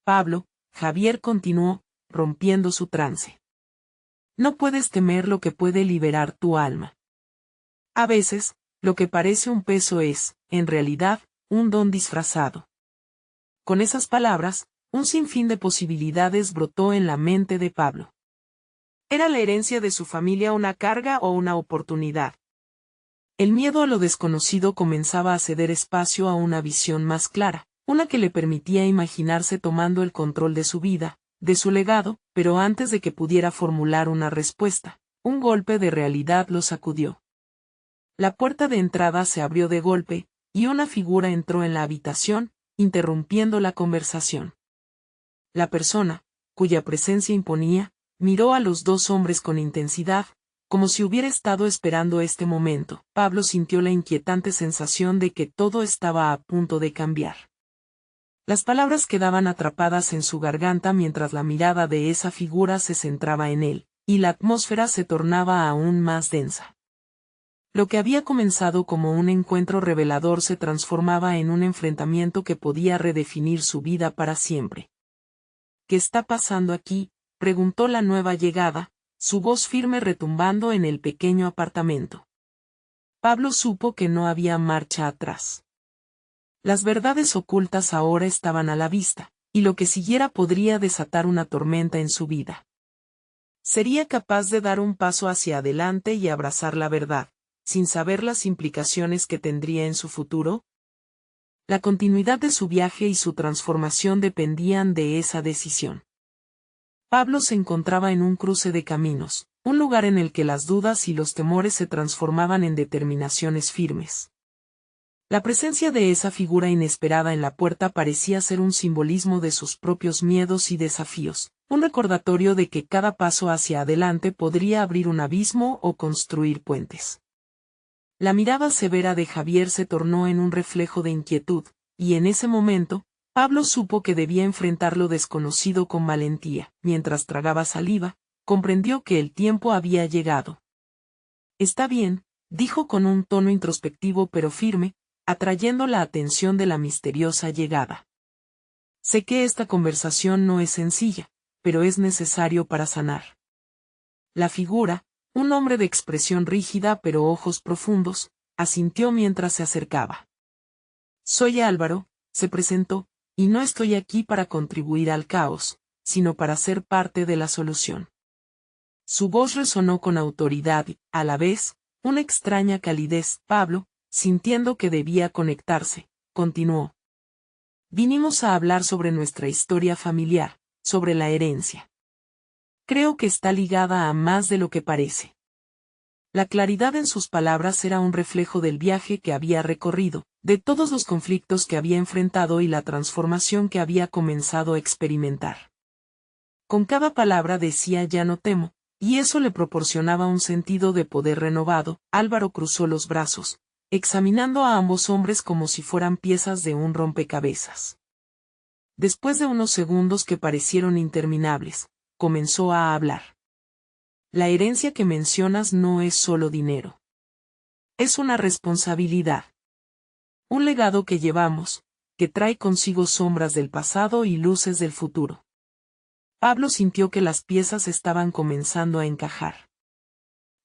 Pablo, Javier continuó, rompiendo su trance. No puedes temer lo que puede liberar tu alma. A veces, lo que parece un peso es, en realidad, un don disfrazado. Con esas palabras, un sinfín de posibilidades brotó en la mente de Pablo. ¿Era la herencia de su familia una carga o una oportunidad? El miedo a lo desconocido comenzaba a ceder espacio a una visión más clara, una que le permitía imaginarse tomando el control de su vida, de su legado, pero antes de que pudiera formular una respuesta, un golpe de realidad lo sacudió. La puerta de entrada se abrió de golpe, y una figura entró en la habitación, interrumpiendo la conversación. La persona, cuya presencia imponía, miró a los dos hombres con intensidad, como si hubiera estado esperando este momento. Pablo sintió la inquietante sensación de que todo estaba a punto de cambiar. Las palabras quedaban atrapadas en su garganta mientras la mirada de esa figura se centraba en él, y la atmósfera se tornaba aún más densa. Lo que había comenzado como un encuentro revelador se transformaba en un enfrentamiento que podía redefinir su vida para siempre. ¿Qué está pasando aquí?, preguntó la nueva llegada, su voz firme retumbando en el pequeño apartamento. Pablo supo que no había marcha atrás. Las verdades ocultas ahora estaban a la vista, y lo que siguiera podría desatar una tormenta en su vida. ¿Sería capaz de dar un paso hacia adelante y abrazar la verdad, sin saber las implicaciones que tendría en su futuro? La continuidad de su viaje y su transformación dependían de esa decisión. Pablo se encontraba en un cruce de caminos, un lugar en el que las dudas y los temores se transformaban en determinaciones firmes. La presencia de esa figura inesperada en la puerta parecía ser un simbolismo de sus propios miedos y desafíos, un recordatorio de que cada paso hacia adelante podría abrir un abismo o construir puentes. La mirada severa de Javier se tornó en un reflejo de inquietud, y en ese momento, Pablo supo que debía enfrentar lo desconocido con valentía. Mientras tragaba saliva, comprendió que el tiempo había llegado. Está bien, dijo con un tono introspectivo pero firme, atrayendo la atención de la misteriosa llegada. Sé que esta conversación no es sencilla, pero es necesario para sanar. La figura, un hombre de expresión rígida pero ojos profundos, asintió mientras se acercaba. Soy Álvaro, se presentó, y no estoy aquí para contribuir al caos, sino para ser parte de la solución. Su voz resonó con autoridad y, a la vez, una extraña calidez. Pablo, sintiendo que debía conectarse, continuó. Vinimos a hablar sobre nuestra historia familiar, sobre la herencia. Creo que está ligada a más de lo que parece. La claridad en sus palabras era un reflejo del viaje que había recorrido, de todos los conflictos que había enfrentado y la transformación que había comenzado a experimentar. Con cada palabra decía ya no temo, y eso le proporcionaba un sentido de poder renovado. Álvaro cruzó los brazos, examinando a ambos hombres como si fueran piezas de un rompecabezas. Después de unos segundos que parecieron interminables, comenzó a hablar. La herencia que mencionas no es solo dinero. Es una responsabilidad. Un legado que llevamos, que trae consigo sombras del pasado y luces del futuro. Pablo sintió que las piezas estaban comenzando a encajar.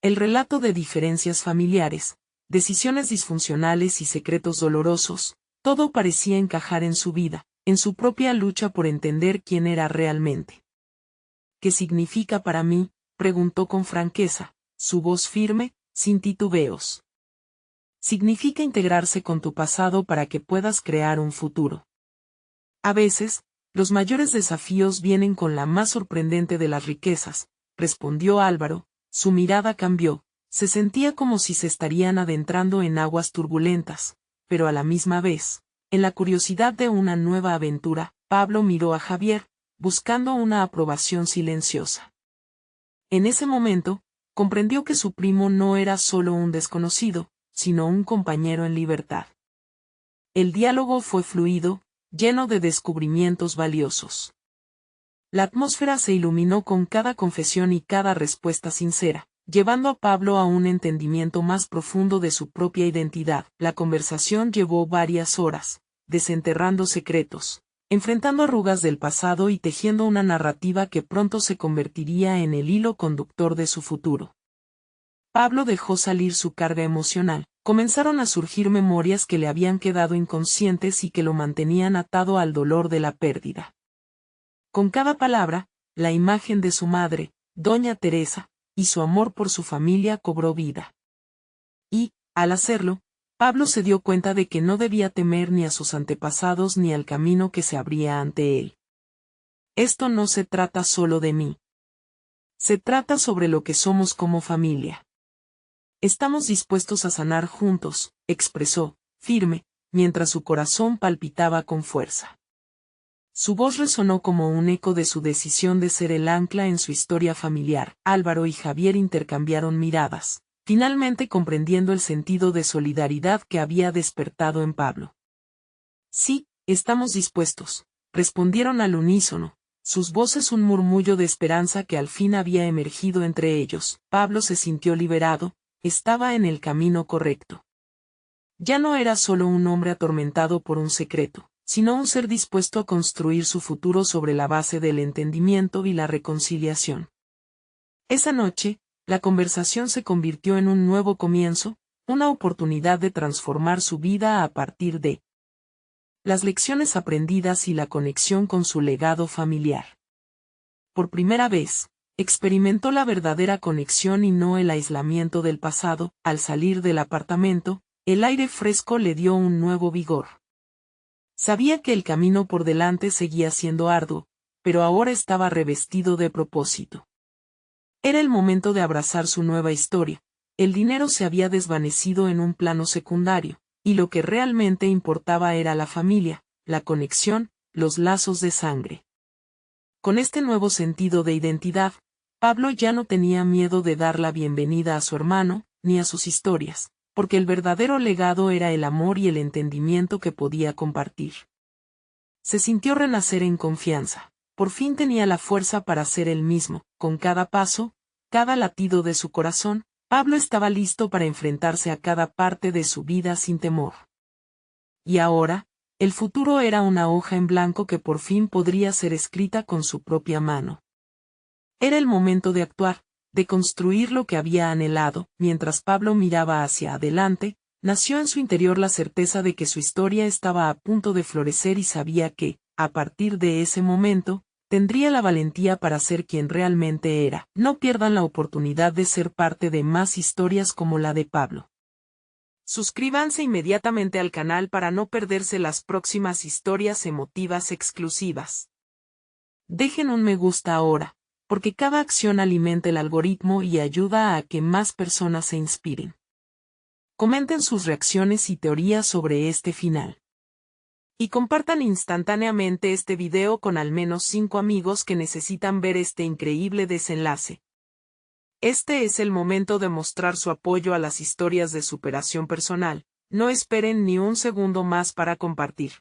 El relato de diferencias familiares, decisiones disfuncionales y secretos dolorosos, todo parecía encajar en su vida, en su propia lucha por entender quién era realmente. ¿Qué significa para mí?, preguntó con franqueza, su voz firme, sin titubeos. Significa integrarse con tu pasado para que puedas crear un futuro. A veces, los mayores desafíos vienen con la más sorprendente de las riquezas, respondió Álvaro. Su mirada cambió, se sentía como si se estarían adentrando en aguas turbulentas, pero a la misma vez, en la curiosidad de una nueva aventura, Pablo miró a Javier, buscando una aprobación silenciosa. En ese momento, comprendió que su primo no era solo un desconocido, sino un compañero en libertad. El diálogo fue fluido, lleno de descubrimientos valiosos. La atmósfera se iluminó con cada confesión y cada respuesta sincera, llevando a Pablo a un entendimiento más profundo de su propia identidad. La conversación llevó varias horas, desenterrando secretos, enfrentando arrugas del pasado y tejiendo una narrativa que pronto se convertiría en el hilo conductor de su futuro. Pablo dejó salir su carga emocional, comenzaron a surgir memorias que le habían quedado inconscientes y que lo mantenían atado al dolor de la pérdida. Con cada palabra, la imagen de su madre, doña Teresa, y su amor por su familia cobró vida. Y, al hacerlo, Pablo se dio cuenta de que no debía temer ni a sus antepasados ni al camino que se abría ante él. Esto no se trata solo de mí. Se trata sobre lo que somos como familia. Estamos dispuestos a sanar juntos, expresó, firme, mientras su corazón palpitaba con fuerza. Su voz resonó como un eco de su decisión de ser el ancla en su historia familiar. Álvaro y Javier intercambiaron miradas, finalmente comprendiendo el sentido de solidaridad que había despertado en Pablo. Sí, estamos dispuestos, respondieron al unísono, sus voces un murmullo de esperanza que al fin había emergido entre ellos. Pablo se sintió liberado, estaba en el camino correcto. Ya no era solo un hombre atormentado por un secreto, sino un ser dispuesto a construir su futuro sobre la base del entendimiento y la reconciliación. Esa noche, la conversación se convirtió en un nuevo comienzo, una oportunidad de transformar su vida a partir de las lecciones aprendidas y la conexión con su legado familiar. Por primera vez, experimentó la verdadera conexión y no el aislamiento del pasado. Al salir del apartamento, el aire fresco le dio un nuevo vigor. Sabía que el camino por delante seguía siendo arduo, pero ahora estaba revestido de propósito. Era el momento de abrazar su nueva historia. El dinero se había desvanecido en un plano secundario, y lo que realmente importaba era la familia, la conexión, los lazos de sangre. Con este nuevo sentido de identidad, Pablo ya no tenía miedo de dar la bienvenida a su hermano, ni a sus historias, porque el verdadero legado era el amor y el entendimiento que podía compartir. Se sintió renacer en confianza. Por fin tenía la fuerza para ser él mismo. Con cada paso, cada latido de su corazón, Pablo estaba listo para enfrentarse a cada parte de su vida sin temor. Y ahora, el futuro era una hoja en blanco que por fin podría ser escrita con su propia mano. Era el momento de actuar, de construir lo que había anhelado. Mientras Pablo miraba hacia adelante, Nació en su interior la certeza de que su historia estaba a punto de florecer y sabía que, a partir de ese momento, tendría la valentía para ser quien realmente era. No pierdan la oportunidad de ser parte de más historias como la de Pablo. Suscríbanse inmediatamente al canal para no perderse las próximas historias emotivas exclusivas. Dejen un me gusta ahora, porque cada acción alimenta el algoritmo y ayuda a que más personas se inspiren. Comenten sus reacciones y teorías sobre este final. Y compartan instantáneamente este video con al menos 5 amigos que necesitan ver este increíble desenlace. Este es el momento de mostrar su apoyo a las historias de superación personal. No esperen ni un segundo más para compartir.